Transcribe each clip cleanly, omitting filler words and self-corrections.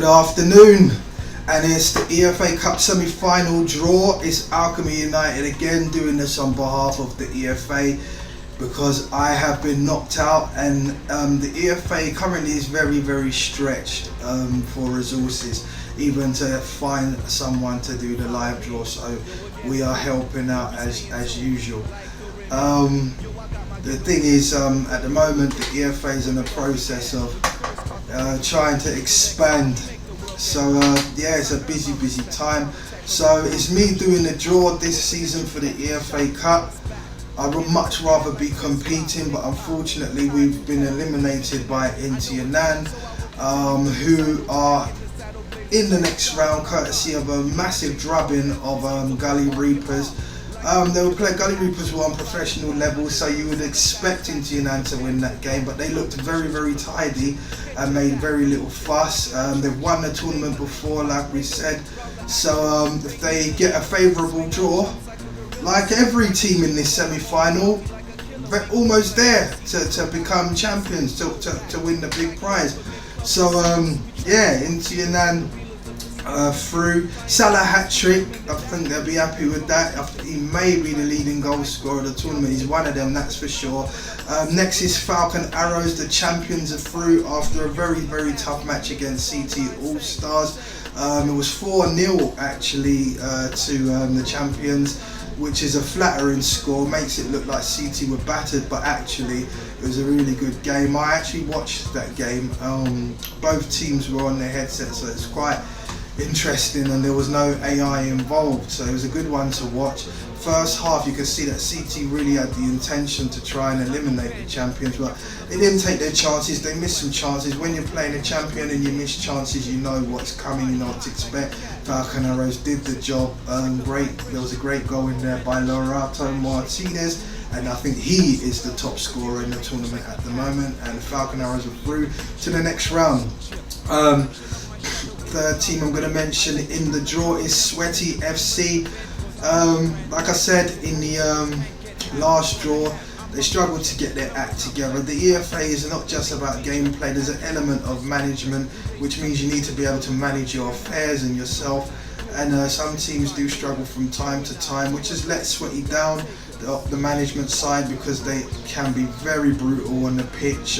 Good afternoon, and it's the EFA Cup semi-final draw. It's Alchemy United again doing this on behalf of the EFA because I have been knocked out, and the EFA currently is very stretched for resources, even to find someone to do the live draw, so we are helping out as usual. The thing is, at the moment the EFA is in the process of trying to expand, so yeah, it's a busy time. So it's me doing the draw this season for the EFA Cup. I would much rather be competing, but unfortunately we've been eliminated by Inter Yanan, who are in the next round courtesy of a massive drubbing of Gully Reapers. They were playing Gully Reapers were on professional level, so you would expect Inter Yanan to win that game, but they looked very tidy and made very little fuss. They've won the tournament before, like we said, so if they get a favourable draw, like every team in this semi-final, they're almost there to become champions, to win the big prize. So yeah, Inter Yanan through. Salah hat-trick, I think they'll be happy with that. He may be the leading goal scorer of the tournament. He's one of them, that's for sure. Next is Falcon Arrows. The champions are through after a very tough match against CT All-Stars. It was 4-0 actually to the champions, which is a flattering score. Makes it look like CT were battered, but actually it was a really good game. I actually watched that game. Both teams were on their headsets, so it's quite interesting, and there was no AI involved, so it was a good one to watch. First half you could see that CT really had the intention to try and eliminate the champions, but they didn't take their chances. They missed some chances. When you're playing a champion and you miss chances, you know what's coming, you know what to expect. Falcon Arrows did the job. There was a great goal in there by Lorato Martinez, and I think he is the top scorer in the tournament at the moment, and Falcon Arrows are through to the next round. Third team I'm going to mention in the draw is Sweaty FC. Like I said in the last draw, they struggled to get their act together. The EFA is not just about gameplay, there's an element of management, which means you need to be able to manage your affairs and yourself, and some teams do struggle from time to time, which has let Sweaty down the management side, because they can be very brutal on the pitch.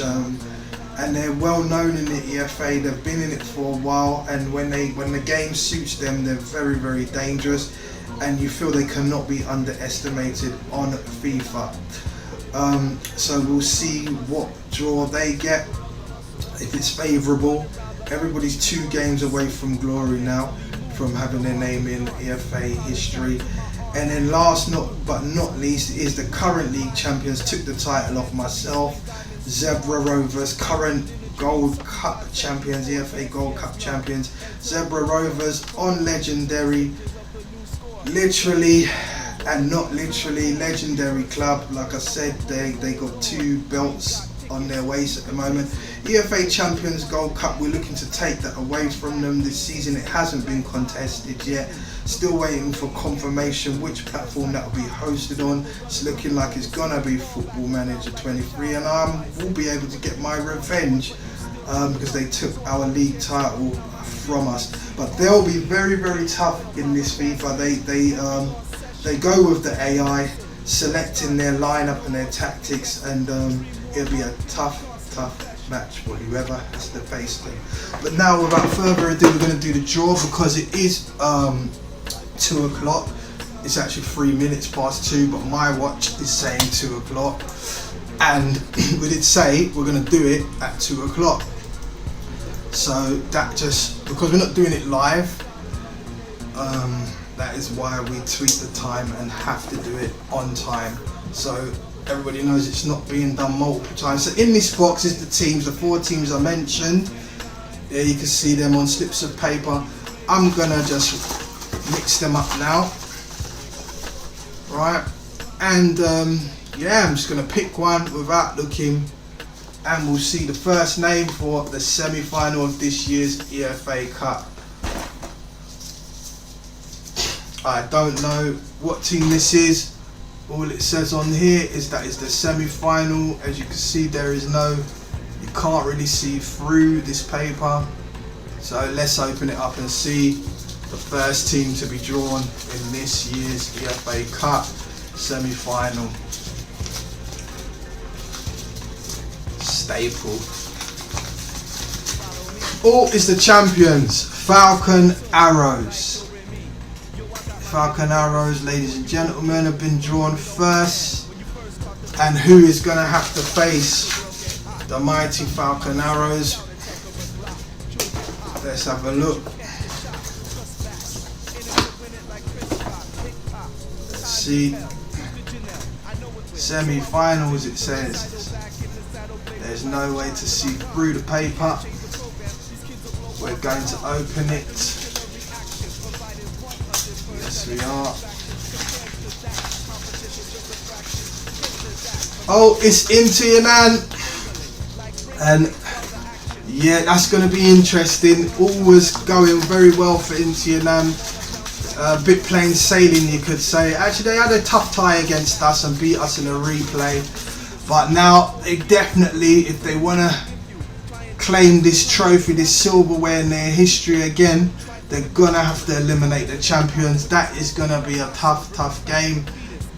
And they're well known in the EFA. They've been in it for a while, and when the game suits them, they're very dangerous, and you feel they cannot be underestimated on FIFA. So we'll see what draw they get, if it's favourable. Everybody's 2 games away from glory now, from having their name in EFA history. And then last but not least is the current league champions. Took the title off myself. Zebra Rovers, current Gold Cup champions, EFA Gold Cup champions. Zebra Rovers on legendary, literally and not literally, legendary club. Like I said, they got 2 belts on their waist at the moment. EFA Champions Gold Cup, we're looking to take that away from them this season. It hasn't been contested yet. Still waiting for confirmation which platform that will be hosted on. It's looking like it's gonna be Football Manager 23, and I will be able to get my revenge because they took our league title from us. But they'll be very tough in this FIFA. They go with the AI, selecting their lineup and their tactics, and it'll be a tough match for whoever has to face them. But now, without further ado, we're going to do the draw, because it is 2 o'clock. It's actually 3 minutes past 2, but my watch is saying 2 o'clock, and we did say we're going to do it at 2 o'clock. So that just, because we're not doing it live, that is why we tweak the time and have to do it on time, so everybody knows it's not being done multiple times. So in this box is the teams, the 4 teams I mentioned. There you can see them on slips of paper. I'm gonna just mix them up now, right? And yeah, I'm just gonna pick one without looking, and we'll see the first name for the semi-final of this year's EFA Cup. I don't know what team this is. All it says on here is that it's the semi-final. As you can see, there is no, you can't really see through this paper. So let's open it up and see the first team to be drawn in this year's EFA Cup semi-final. Staple. All is the champions, Falcon Arrows. Falcon Arrows, ladies and gentlemen, have been drawn first. And who is going to have to face the mighty Falcon Arrows? Let's have a look. Let's see. Semi-finals, it says. There's no way to see through the paper. We're going to open it. Yes, we are. Oh, it's Inter Yanan. And yeah, that's going to be interesting. Always going very well for Inter Yanan. A bit plain sailing, you could say. Actually, they had a tough tie against us and beat us in a replay. But now, they definitely, if they want to claim this trophy, this silverware in their history again, they're going to have to eliminate the champions. That is going to be a tough game.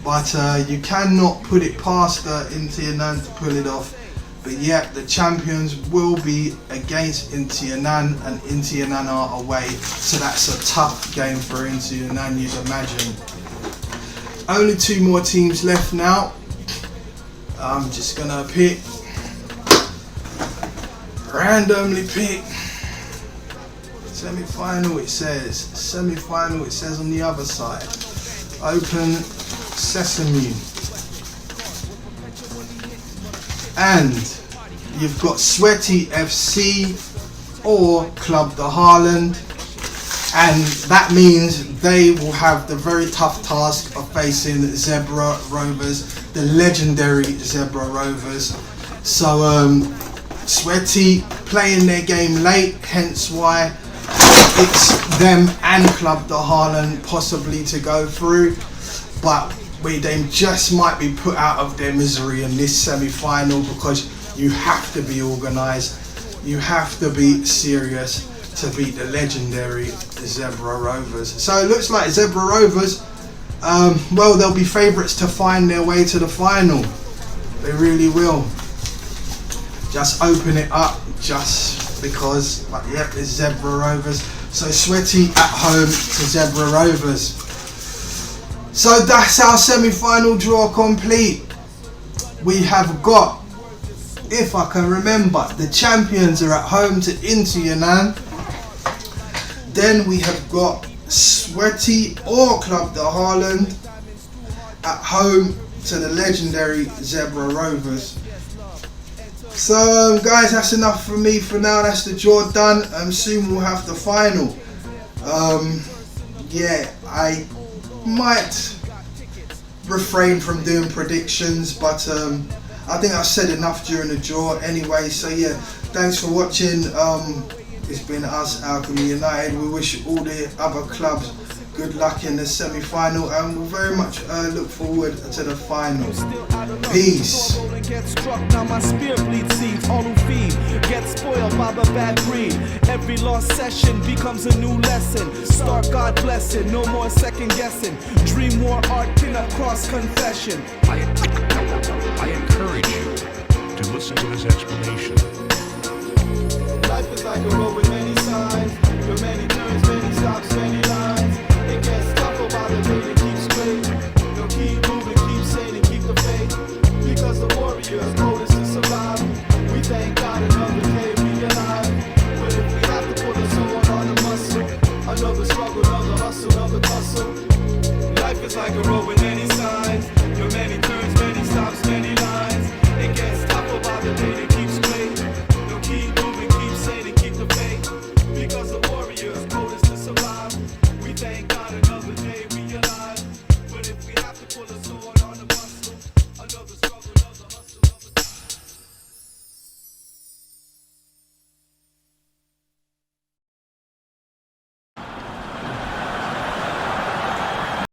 But you cannot put it past Inter Yanan to pull it off. But yeah, the champions will be against Inter Yanan, and Inter Yanan are away. So that's a tough game for Inter Yanan, you'd imagine. Only 2 more teams left now. I'm just going to pick. Randomly pick. Semi-final, it says. Semi-final, it says on the other side. Open sesame. And you've got Sweaty FC or Club de Haaland, and that means they will have the very tough task of facing Zebra Rovers, the legendary Zebra Rovers. So Sweaty playing their game late, hence why it's them and Club de Haaland possibly to go through, but they just might be put out of their misery in this semi-final, because you have to be organised, you have to be serious to beat the legendary Zebra Rovers. So it looks like Zebra Rovers, well, they'll be favourites to find their way to the final. They really will. Just open it up just because, but yep, it's Zebra Rovers. So Sweaty at home to Zebra Rovers. So that's our semi-final draw complete. We have got, if I can remember, the champions are at home to Inter Yanan. Then we have got Sweaty or Club de Haaland at home to the legendary Zebra Rovers. So guys, that's enough for me for now. That's the draw done. Soon we'll have the final. Yeah, I might refrain from doing predictions, but I think I've said enough during the draw anyway. So yeah, thanks for watching. It's been us, Alchemy United. We wish all the other clubs good luck in the semi-final, and we very much look forward to the final. Peace. Get struck, now my spirit bleeds seeds, all who feed get spoiled by the bad breed. Every lost session becomes a new lesson. Start God blessing, no more second guessing. Dream more art, pin up cross confession. I encourage you to listen to his explanation. Life is like a road with many signs, with many turns, many stops, many lines. It gets tougher by the day to keep straight. No, keep moving, keep saying and keep the faith. Because the warriors told us to survive. We thank God another day we alive. But if we have to put us on the muscle, another struggle, another hustle, another tussle. Life is like a road with